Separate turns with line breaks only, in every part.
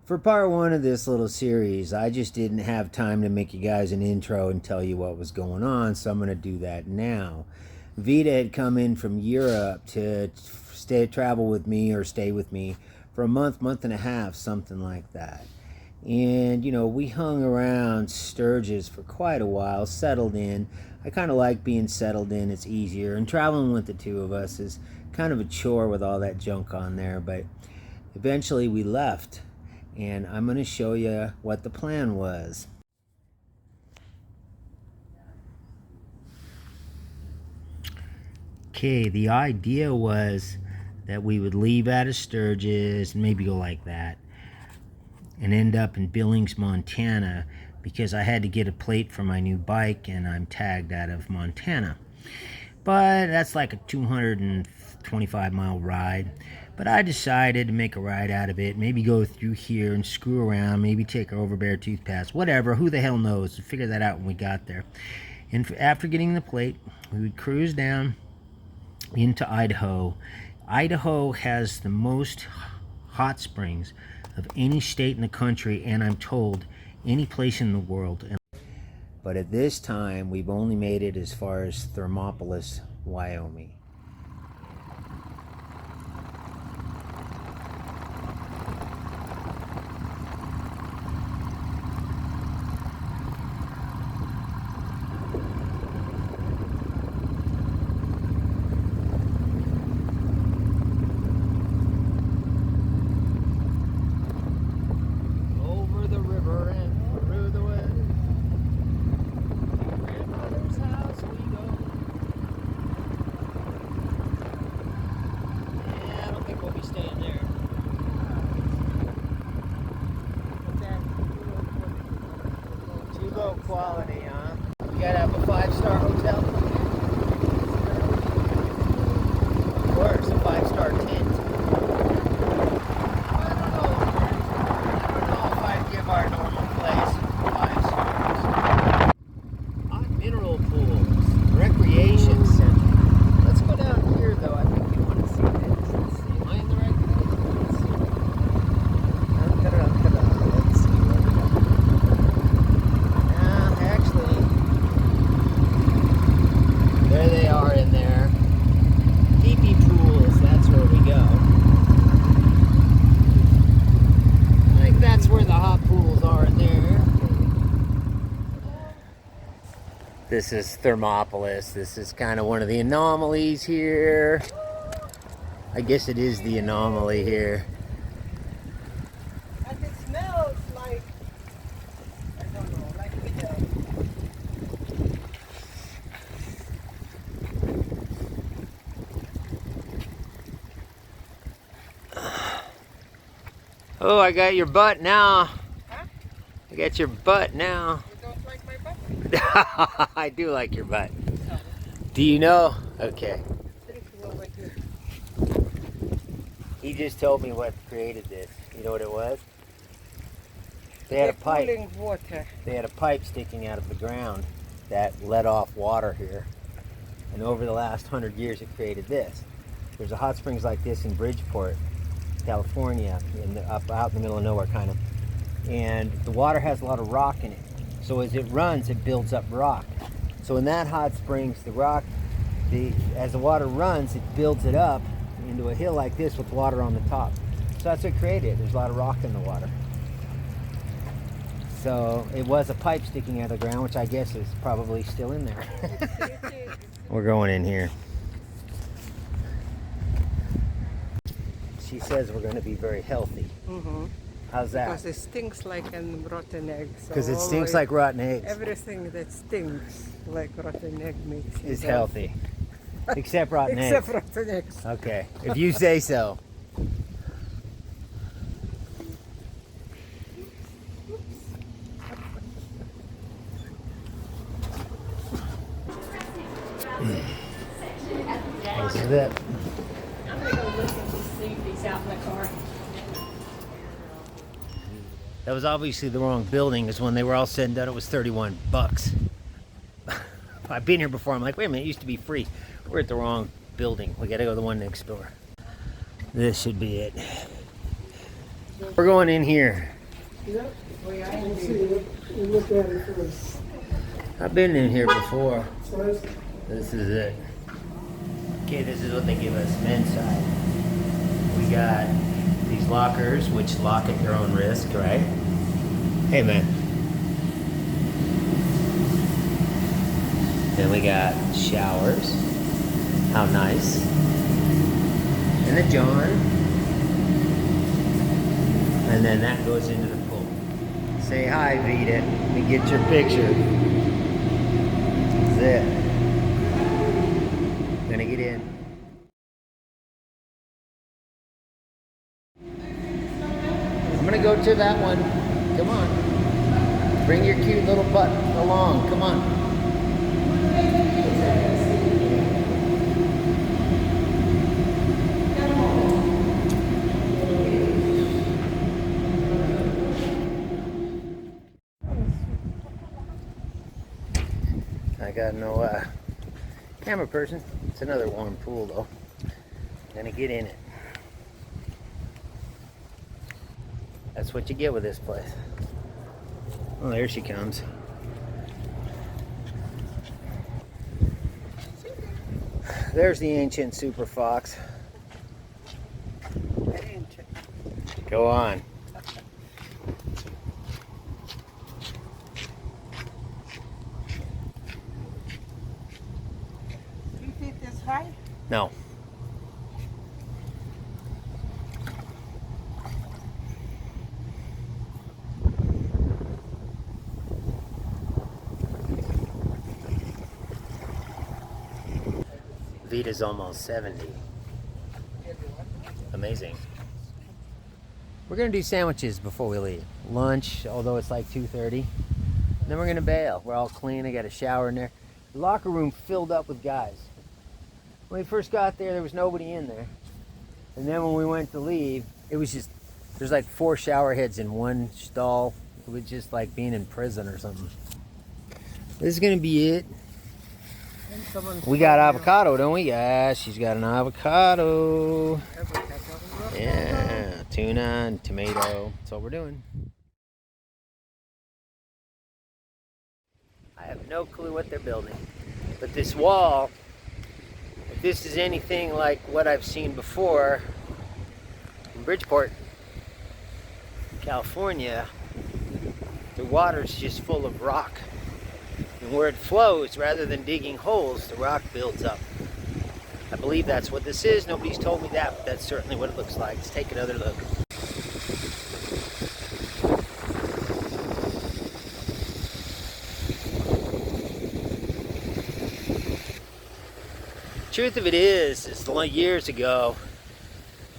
For part one of this little series, I just didn't have time to make you guys an intro and tell you what was going on, so I'm going to do that now. Vida had come in from Europe to travel with me or stay with me for a month, month and a half, something like that. And, you know, we hung around Sturgis for quite a while, settled in. I kind of like being settled in, it's easier. And traveling with the two of us is kind of a chore with all that junk on there, but eventually we left. And I'm going to show you what the plan was. Okay, the idea was that we would leave out of Sturgis and maybe go like that and end up in Billings, Montana, because I had to get a plate for my new bike and I'm tagged out of Montana. But that's like a 225-mile ride. But I decided to make a ride out of it, maybe go through here and screw around, maybe take our over Beartooth Pass, whatever, who the hell knows. We'll figure that out when we got there. And after getting the plate, we would cruise down into Idaho. Idaho has the most hot springs of any state in the country, and I'm told any place in the world. But at this time, we've only made it as far as Thermopolis, Wyoming. Quality, huh? You gotta have a 5-star hotel. Of course, a 5-star tent. I don't know if I'd give our normal place 5 stars. On mineral pools, recreation center. Let's go down here though. I think we want to see this. Let's see. Am I in the right place? Let's see. Let's see what we got. There they are in there. Teepee pools, that's where we go. I think that's where the hot pools are in there. This is Thermopolis. This is kind of one of the anomalies here. I guess it is the anomaly here.
And it smells like, I don't know, like Vida.
Oh, I got your butt now.
Huh?
I got your butt now.
You don't like my butt?
I do like your butt. Do you know? Okay. He just told me what created this. You know what it was? They had a pipe.
Cooling water.
They had a pipe sticking out of the ground that let off water here. And over the last 100 years, it created this. There's a hot springs like this in Bridgeport, California, out in the middle of nowhere, kind of. And the water has a lot of rock in it. So as it runs, it builds up rock. So in that hot springs, the rock, as the water runs, it builds it up into a hill like this with water on the top. So that's what created it. There's a lot of rock in the water. So it was a pipe sticking out of the ground, which I guess is probably still in there. We're going in here. She says we're going to be very healthy.
Mm-hmm.
How's that?
Because it stinks like a rotten egg.
Because it stinks like rotten eggs.
Everything that stinks like rotten egg makes
is healthy. Except rotten eggs.
Except rotten eggs.
Okay, if you say so. This is it.
I'm gonna go look and see if he's out in the car.
That was obviously the wrong building, because when they were all said and done, it was $31. I've been here before. I'm like, wait a minute, it used to be free. We're at the wrong building. We gotta go to the one next door. This should be it. We're going in here.
Yep.
We are
We'll
in
see.
here.
We'll look at it first.
I've been in here before.
So that's,
This is it. Okay, this is what they give us men's side. We got these lockers, which lock at your own risk, right? Hey, man. Then we got showers. How nice. And a John. And then that goes into the pool. Say hi, Vida. Let me get your picture. That's it. Gonna get in. I'm gonna go to that one. Come on. Bring your cute little butt along. Come on. I got no camera person. It's another warm pool though. Gonna get in it. That's what you get with this place. Oh, there she comes. There's the ancient super fox. Go on.
3 feet this high?
No. Vida's almost 70. Amazing. We're gonna do sandwiches before we leave. Lunch, although it's like 2:30. Then we're gonna bail. We're all clean. I got a shower in there. The locker room filled up with guys. When we first got there was nobody in there. And then when we went to leave, it was just, there's like 4 shower heads in one stall. It was just like being in prison or something. This is gonna be it. We got avocado, don't we? Yeah, she's got an avocado. Yeah, tuna and tomato. That's what we're doing. I have no clue what they're building. But this wall, if this is anything like what I've seen before in Bridgeport, California, the water's just full of rock. And where it flows, rather than digging holes, the rock builds up. I believe that's what this is. Nobody's told me that, but that's certainly what it looks like. Let's take another look. Truth of it is years ago,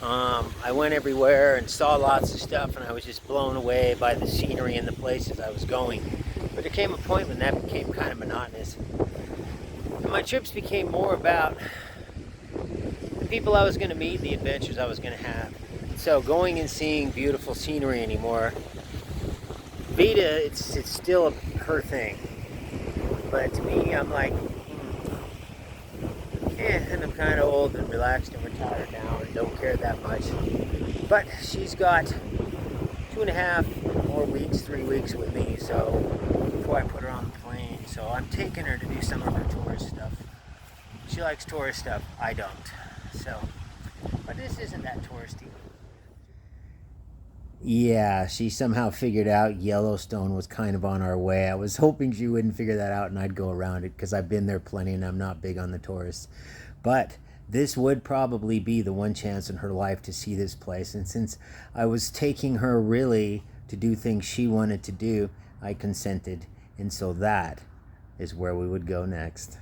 I went everywhere and saw lots of stuff, and I was just blown away by the scenery and the places I was going. But there came a point when that became kind of monotonous. And my trips became more about the people I was going to meet, the adventures I was going to have. So going and seeing beautiful scenery anymore, Vida, it's still her thing. But to me, I'm like, and I'm kind of old and relaxed and retired now and don't care that much. But she's got 2.5 more weeks, 3 weeks with me, so before I put her on the plane. So I'm taking her to do some of her tourist stuff. She likes tourist stuff, I don't. So, but this isn't that touristy. Yeah, she somehow figured out Yellowstone was kind of on our way. I was hoping she wouldn't figure that out and I'd go around it because I've been there plenty and I'm not big on the tourists. But this would probably be the one chance in her life to see this place. And since I was taking her really to do things she wanted to do, I consented. And so that is where we would go next.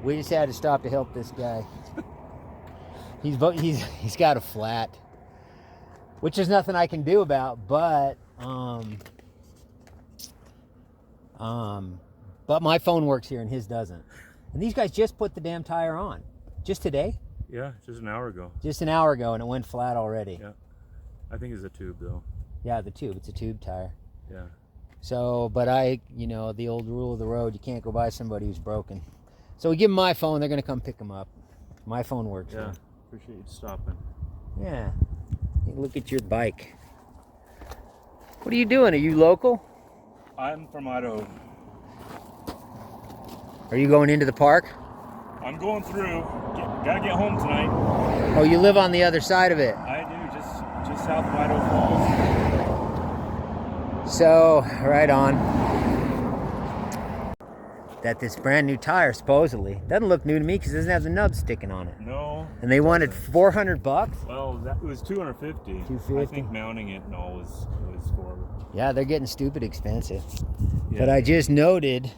We just had to stop to help this guy. He's got a flat, which is nothing I can do about, but my phone works here and his doesn't. And these guys just put the damn tire on. Just today?
Yeah, just an hour ago.
Just an hour ago, and it went flat already.
Yeah. I think it's a tube, though.
Yeah, the tube. It's a tube tire.
Yeah.
So, but the old rule of the road, you can't go by somebody who's broken. So we give them my phone. They're going to come pick them up. My phone works.
Yeah.
Now.
Appreciate you stopping.
Yeah. Hey, look at your bike. What are you doing? Are you local?
I'm from Idaho.
Are you going into the park?
I'm going through. Gotta get home tonight.
Oh, you live on the other side of it.
I do, just south of Idaho Falls.
So, right on. That this brand new tire supposedly doesn't look new to me because it doesn't have the nub sticking on it.
No.
And they wanted $400.
Well, it was $250.
$250.
I think mounting it and all was for.
Yeah, they're getting stupid expensive.
Yeah.
But I just noted,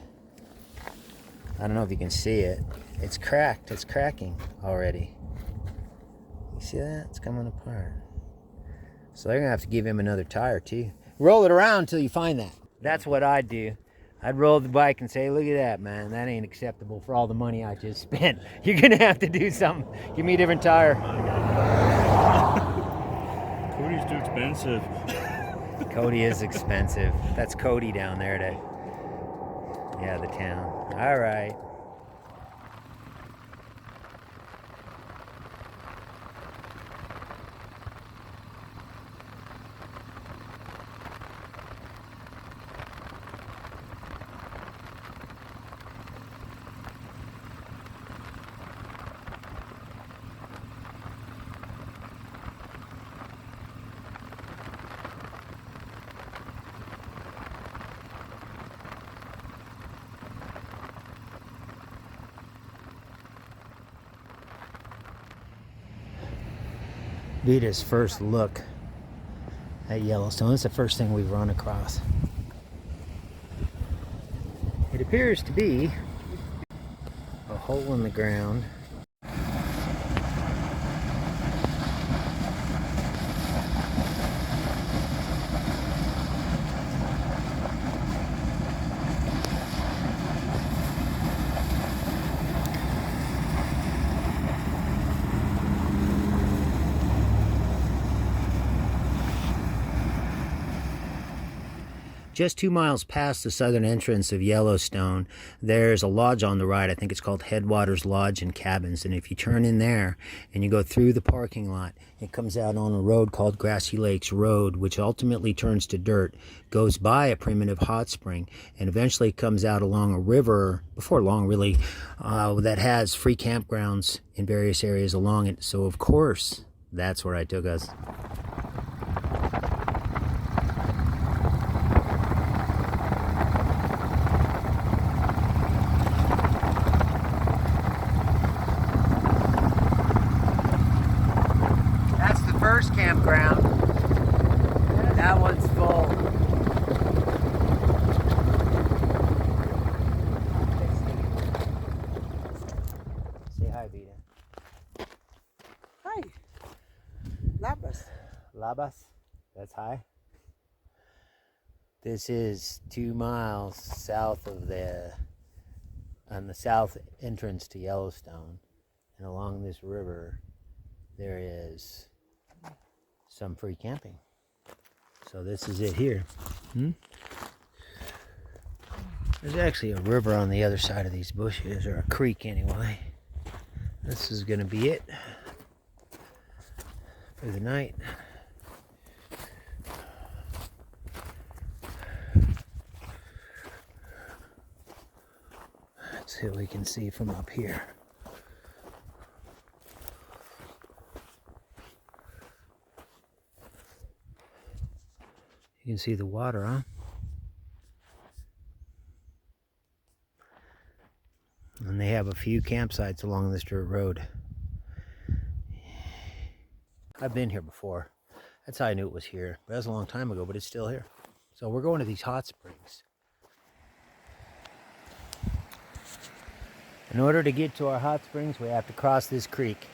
I don't know if you can see it. It's cracked. It's cracking already. You see that? It's coming apart. So they're gonna have to give him another tire too. Roll it around until you find that. That's what I'd do. I'd roll the bike and say, look at that, man. That ain't acceptable for all the money I just spent. You're gonna have to do something. Give me a different tire.
Cody's too expensive.
Cody is expensive. That's Cody down there yeah, the town. All right. Vida's first look at Yellowstone. It's the first thing we've run across. It appears to be a hole in the ground. Just 2 miles past the southern entrance of Yellowstone, there's a lodge on the right. I think it's called Headwaters Lodge and Cabins. And if you turn in there and you go through the parking lot, it comes out on a road called Grassy Lakes Road, which ultimately turns to dirt, goes by a primitive hot spring, and eventually comes out along a river, before long really, that has free campgrounds in various areas along it. So of course, that's where I took us. First campground. That one's full. Say hi, Vida.
Hi. Labas.
Labas? That's hi. This is 2 miles south of on the south entrance to Yellowstone. And along this river, there is some free camping. So this is it here. There's actually a river on the other side of these bushes, or a creek anyway. This is gonna be it for the night. Let's see what we can see from up here. You can see the water, huh? And they have a few campsites along this dirt road. I've been here before. That's how I knew it was here. That was a long time ago, but it's still here. So we're going to these hot springs. In order to get to our hot springs, we have to cross this creek.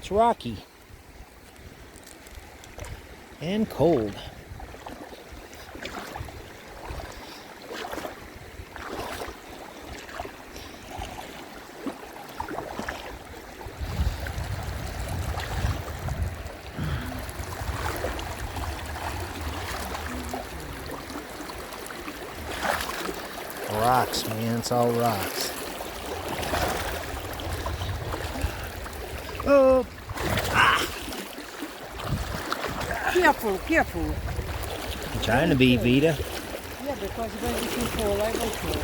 it's rocky and cold. Rocks, man, it's all rocks. Oh!
Careful, careful.
I'm trying to be, Vida.
Yeah, because when you fall, I will fall.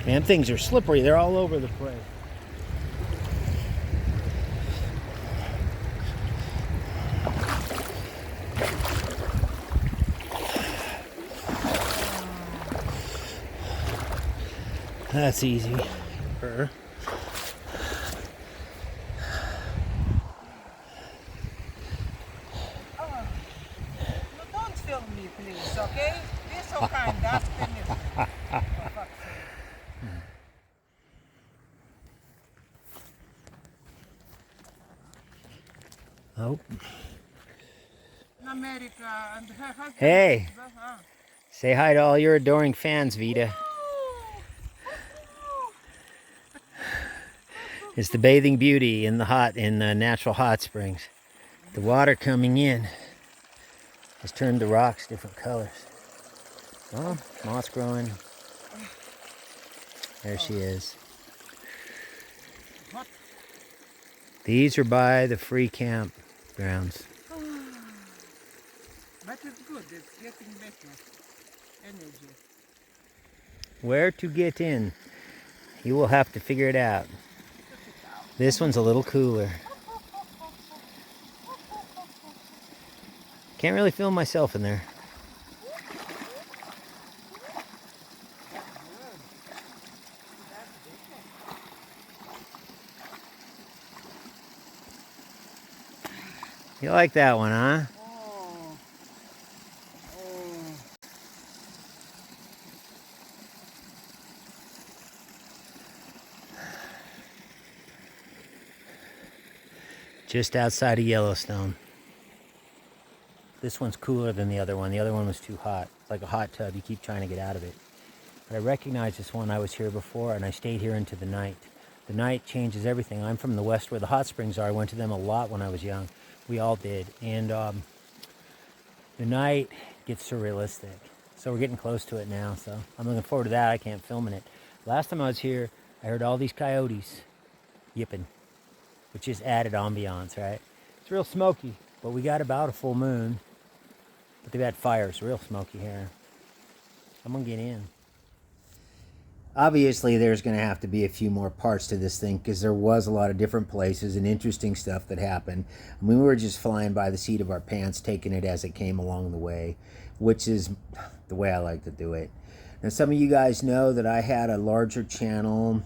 Man, things are slippery. They're all over the place. That's easy.
No, don't film me, please, okay? Be so kind, that's finished. For fuck's sake.
Oh.
In America, and her husband...
Hey.
Uh-huh.
Say hi to all your adoring fans, Vida. It's the bathing beauty in the natural hot springs. The water coming in has turned the rocks different colors. Oh, moss growing. There she is. These are by the free campgrounds.
But it's good, it's getting better. Energy.
Where to get in? You will have to figure it out. This one's a little cooler. Can't really feel myself in there. You like that one, huh?
Oh. Oh.
Just outside of Yellowstone. This one's cooler than the other one. The other one was too hot. It's like a hot tub. You keep trying to get out of it. But I recognize this one. I was here before, and I stayed here into the night. The night changes everything. I'm from the west where the hot springs are. I went to them a lot when I was young. We all did. And the night gets surrealistic. So we're getting close to it now. So I'm looking forward to that. I can't film in it. Last time I was here, I heard all these coyotes yipping, which just added ambiance, right? It's real smoky, but we got about a full moon. But they've had fires, real smoky here. I'm gonna get in. Obviously, there's gonna have to be a few more parts to this thing because there was a lot of different places and interesting stuff that happened. I mean, we were just flying by the seat of our pants, taking it as it came along the way, which is the way I like to do it. Now, some of you guys know that I had a larger channel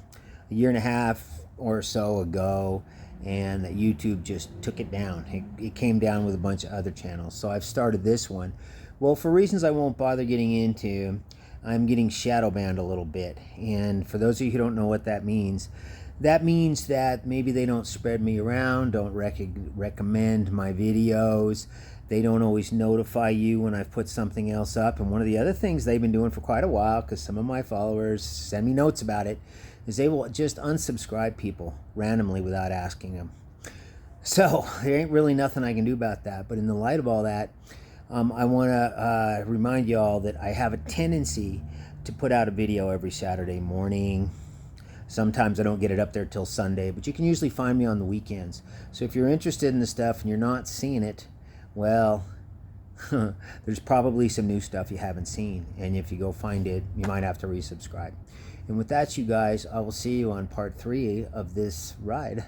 a year and a half or so ago, and that YouTube just took it down. It came down with a bunch of other channels. So I've started this one. Well, for reasons I won't bother getting into, I'm getting shadow banned a little bit. And for those of you who don't know what that means that maybe they don't spread me around, don't recommend my videos. They don't always notify you when I've put something else up. And one of the other things they've been doing for quite a while, because some of my followers send me notes about it, is they will just unsubscribe people randomly without asking them. So there ain't really nothing I can do about that. But in the light of all that, I want to remind you all that I have a tendency to put out a video every Saturday morning. Sometimes I don't get it up there till Sunday, but you can usually find me on the weekends. So if you're interested in the stuff and you're not seeing it, well, there's probably some new stuff you haven't seen. And if you go find it, you might have to resubscribe. And with that, you guys, I will see you on part 3 of this ride.